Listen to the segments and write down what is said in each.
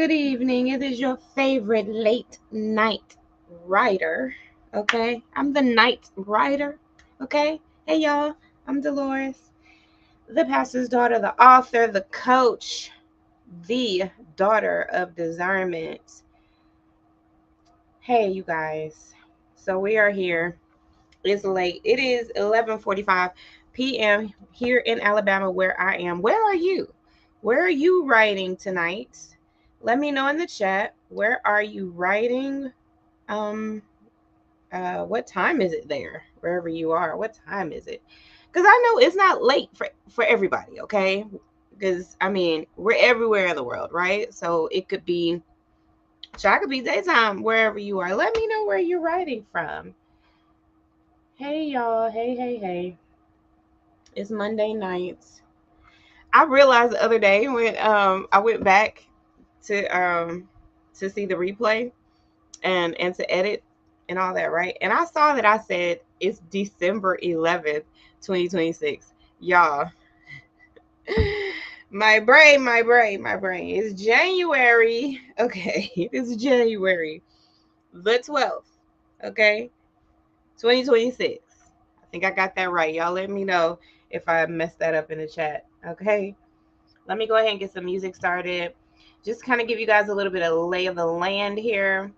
good evening. It is your favorite late night writer. Okay, I'm the night writer. Okay, hey y'all, I'm Dolores, the pastor's daughter, the author, the coach, the daughter of discernment. Hey, you guys. So we are here. It's late. It is 11:45 p.m. here in Alabama, where I am. Where are you? Where are you writing tonight? Let me know in the chat. Where are you writing? Um, what time is it there? Wherever you are, what time is it? Because I know it's not late for everybody. Okay, because I mean we're everywhere in the world, right? So it could be, it could be daytime wherever you are. Let me know where you're writing from. Hey y'all. Hey. It's Monday nights. I realized the other day when I went back to see the replay and to edit and all that, right? And I saw that I said it's December 11th, 2026. Y'all, my brain. It's January. Okay, it's January the 12th. Okay, 2026. I think I got that right. Y'all let me know if I messed that up in the chat. Okay. Let me go ahead and get some music started. Just kind of give you guys a little bit of lay of the land here.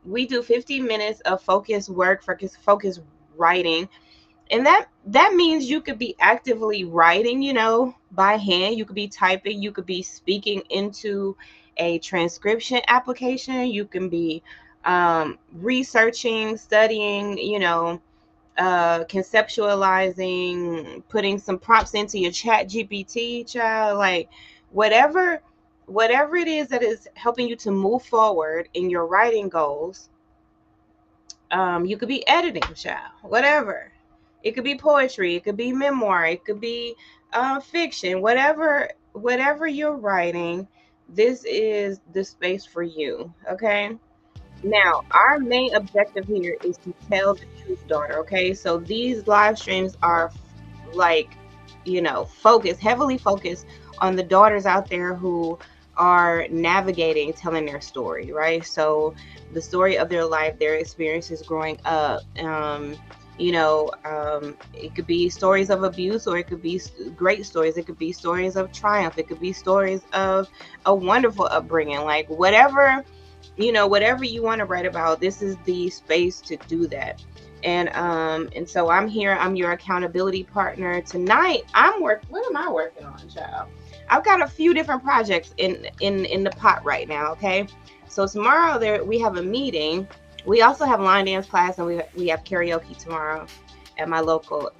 We do 15 minutes of focused work, focused writing. And that means you could be actively writing, by hand. You could be typing. You could be speaking into a transcription application. You can be researching, studying, conceptualizing, putting some prompts into your chat GPT, child, like whatever it is that is helping you to move forward in your writing goals. You could be editing, child, whatever. It could be poetry, it could be memoir, it could be fiction, whatever you're writing. This is the space for you. Okay. Now, our main objective here is to tell the truth, daughter. Okay, so these live streams are like, heavily focused on the daughters out there who are navigating, telling their story, right? So the story of their life, their experiences growing up. It could be stories of abuse, or it could be great stories. It could be stories of triumph. It could be stories of a wonderful upbringing, like whatever you want to write about. This is the space to do that. And so I'm here. I'm your accountability partner tonight. What am I working on, child? I've got a few different projects in the pot right now. Okay, so tomorrow we have a meeting. We also have line dance class, and we have karaoke tomorrow at my local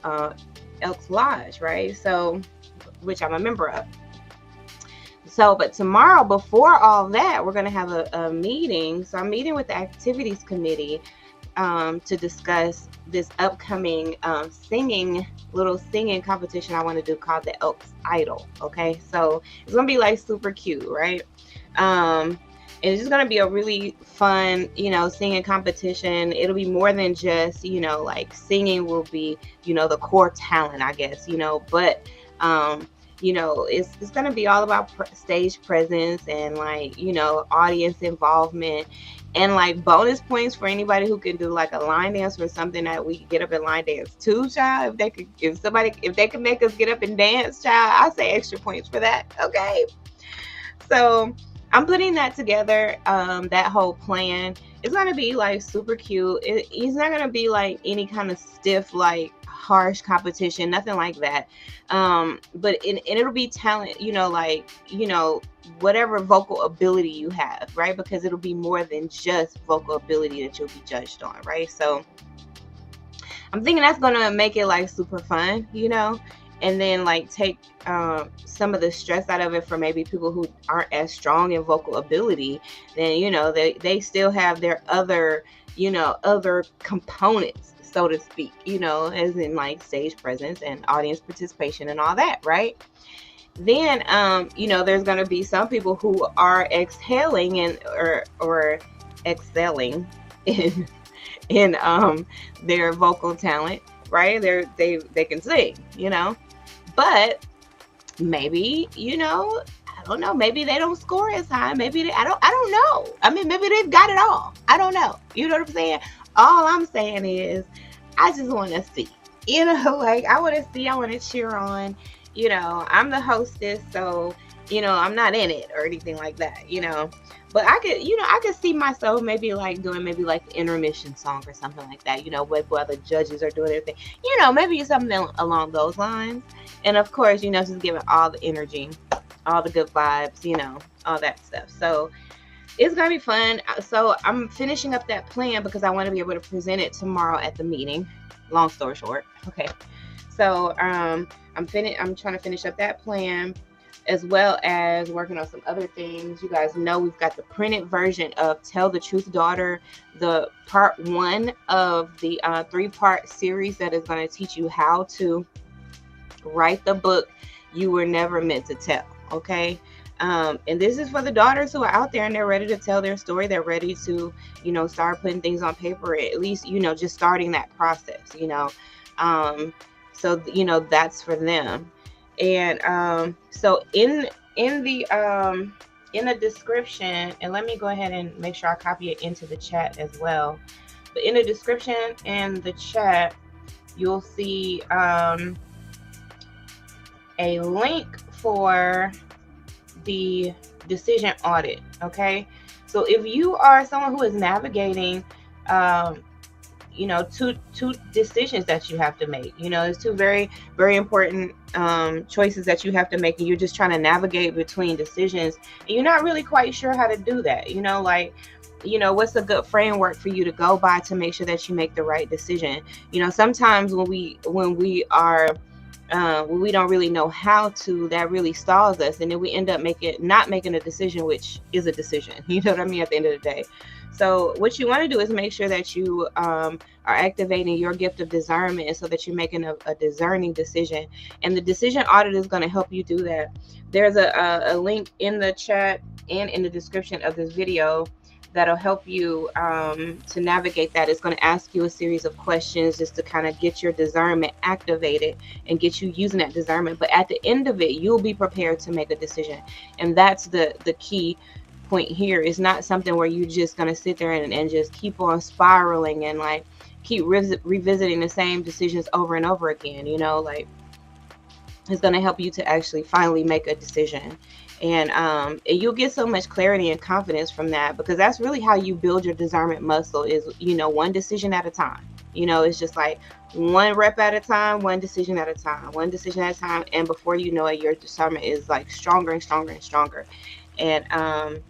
Elks Lodge, right? So, which I'm a member of. So, but tomorrow, before all that, we're going to have a meeting. So I'm meeting with the activities committee to discuss this upcoming singing competition I want to do called the Elks Idol. Okay, so it's going to be like super cute, right? And it's just going to be a really fun, singing competition. It'll be more than just, like singing will be, the core talent, I guess, but it's going to be all about stage presence and audience involvement, and like bonus points for anybody who can do like a line dance or something that we can get up and line dance too, child. If they could make us get up and dance, child, I say extra points for that. Okay. So I'm putting that together. That whole plan is going to be like super cute. It's not going to be like any kind of stiff, like harsh competition, nothing like that. But it'll be talent, whatever vocal ability you have, right? Because it'll be more than just vocal ability that you'll be judged on, right? So I'm thinking that's going to make it like super fun, and then like take some of the stress out of it for maybe people who aren't as strong in vocal ability. Then they still have their other components, so to speak, as in like stage presence and audience participation and all that, right? Then there's going to be some people who are exhaling or excelling in their vocal talent, right? They can sing, but maybe don't know. Maybe they don't score as high. Maybe I don't know. I mean, maybe they've got it all. I don't know. You know what I'm saying? All I'm saying is I just want to see. Like I want to see, I want to cheer on. I'm the hostess, so I'm not in it or anything like that, but I could see myself maybe like doing maybe like the intermission song or something like that, while the judges are doing everything, maybe something along those lines. And of course, just giving all the energy, all the good vibes, all that stuff. So it's gonna be fun. So I'm finishing up that plan because I want to be able to present it tomorrow at the meeting. Long story short, okay. So I'm trying to finish up that plan, as well as working on some other things. You guys know we've got the printed version of Tell the Truth, Daughter, the part 1 of the 3-part series that is going to teach you how to write the book you were never meant to tell. Okay. And this is for the daughters who are out there and they're ready to tell their story. They're ready to, start putting things on paper, at least, just starting that process, so, that's for them. And so in the description, and let me go ahead and make sure I copy it into the chat as well. But in the description and the chat, you'll see a link for the decision audit. Okay, so if you are someone who is navigating two decisions that you have to make, there's two very, very important choices that you have to make, and you're just trying to navigate between decisions and you're not really quite sure how to do that. What's a good framework for you to go by to make sure that you make the right decision? Sometimes when we don't really know how to, that really stalls us, and then we end up not making a decision, which is a decision. You know what I mean? At the end of the day. So what you want to do is make sure that you are activating your gift of discernment so that you're making a discerning decision. And the decision audit is going to help you do that. There's a link in the chat and in the description of this video that'll help you to navigate that. It's going to ask you a series of questions just to kind of get your discernment activated and get you using that discernment. But at the end of it, you'll be prepared to make a decision. And that's the key point here. Is not something where you're just going to sit there and just keep on spiraling and like keep revisiting the same decisions over and over again. Like it's going to help you to actually finally make a decision. And you'll get so much clarity and confidence from that, because that's really how you build your discernment muscle, is one decision at a time. It's just like one rep at a time, one decision at a time, one decision at a time, and before you know it, your discernment is like stronger and stronger and stronger. And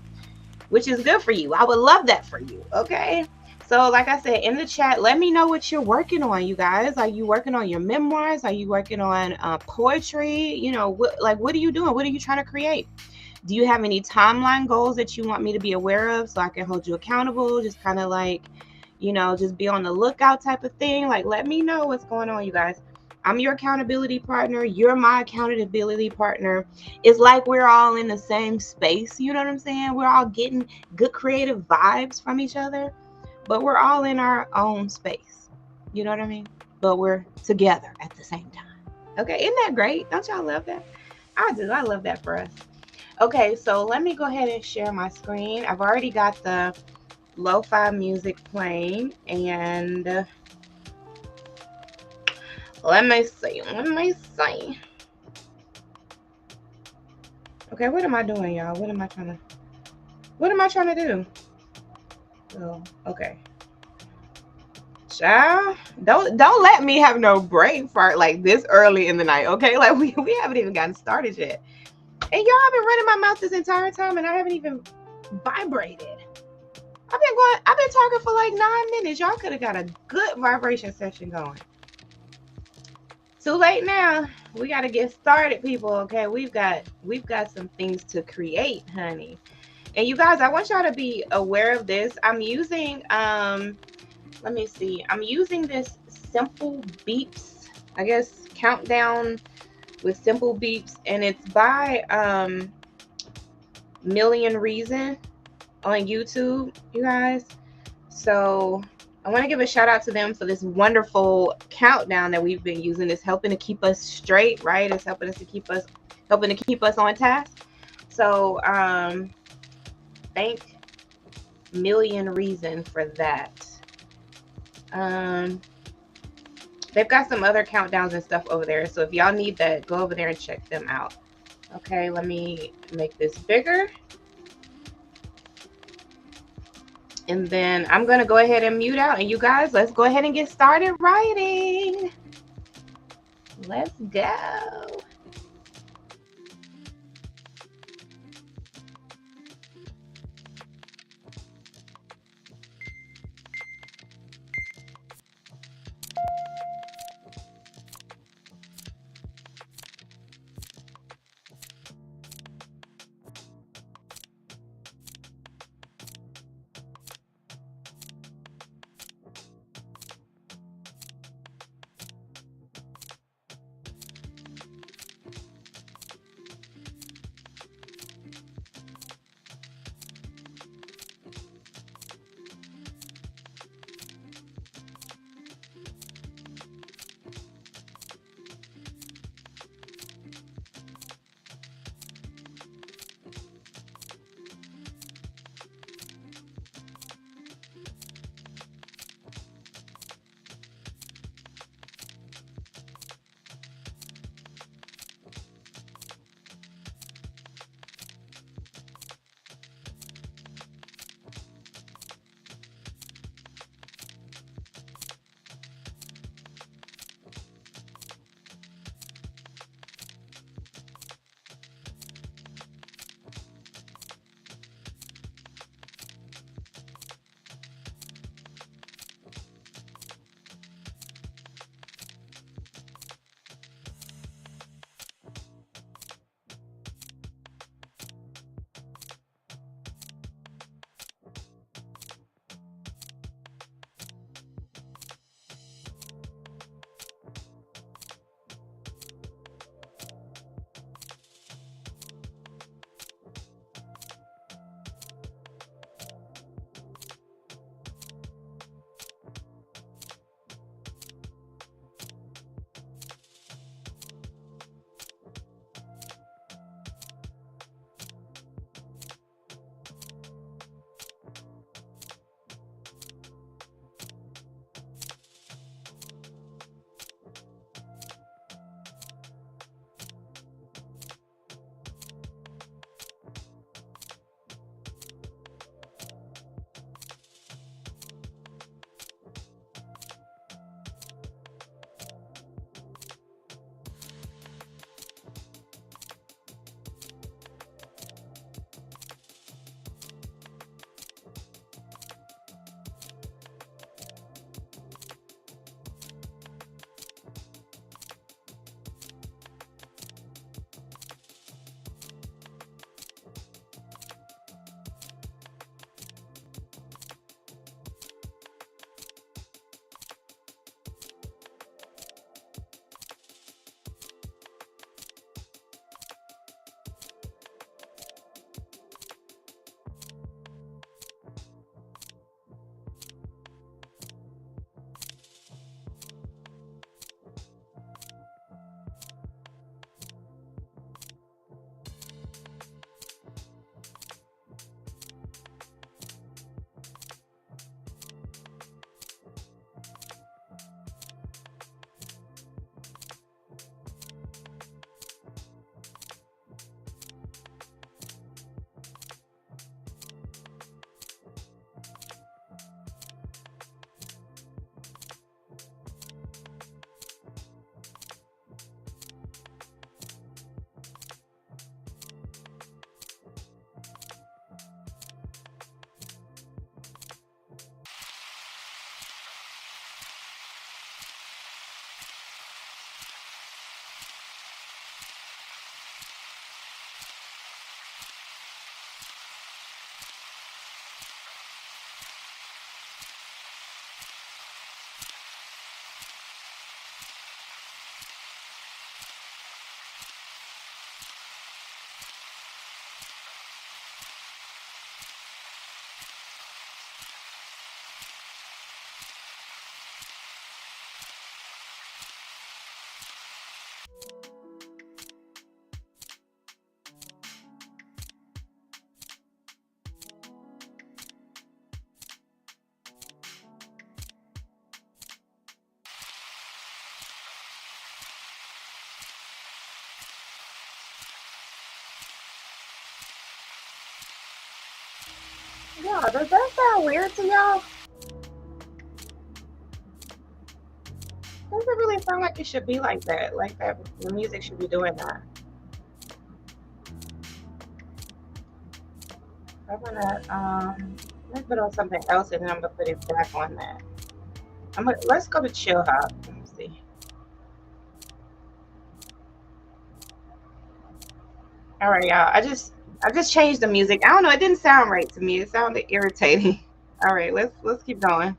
which is good for you. I would love that for you. Okay, so like I said, in the chat, let me know what you're working on, you guys. Are you working on your memoirs? Are you working on poetry? What are you doing? What are you trying to create? Do you have any timeline goals that you want me to be aware of so I can hold you accountable? Just kind of like, just be on the lookout type of thing. Like, let me know what's going on, you guys. I'm your accountability partner. You're my accountability partner. It's like we're all in the same space. You know what I'm saying? We're all getting good creative vibes from each other, but we're all in our own space. You know what I mean? But we're together at the same time. Okay, isn't that great? Don't y'all love that? I do. I love that for us. Okay, so let me go ahead and share my screen. I've already got the lo-fi music playing, and let me see. Okay, what am I doing, y'all? What am I trying to do? Oh, okay. Child, don't let me have no brain fart like this early in the night, okay? Like we haven't even gotten started yet. And y'all have been running my mouth this entire time and I haven't even vibrated. I've been talking for like 9 minutes. Y'all could have got a good vibration session going. Too late now. We got to get started, people. Okay, we've got some things to create, honey. And you guys, I want y'all to be aware of this. I'm using let me see. I'm using this Simple Beeps, I guess, countdown with Simple Beeps, and it's by Million Reason on YouTube, you guys. So I want to give a shout out to them for this wonderful countdown that we've been using. It's helping to keep us straight, right? It's helping to keep us on task. So thank million reason for that. um they've got some other countdowns and stuff over there, so if y'all need that, go over there and check them out. Okay, let me make this bigger. And then I'm going to go ahead and mute out. And you guys, let's go ahead and get started writing. Let's go. Yeah, does that sound weird to y'all? Does it really sound like it should be like that? Like that the music should be doing that. I'm gonna let's put on something else and then I'm gonna put it back on that. Let's go to chill hop. Let me see. All right, y'all. I just changed the music. I don't know, it didn't sound right to me. It sounded irritating. All right, let's keep going.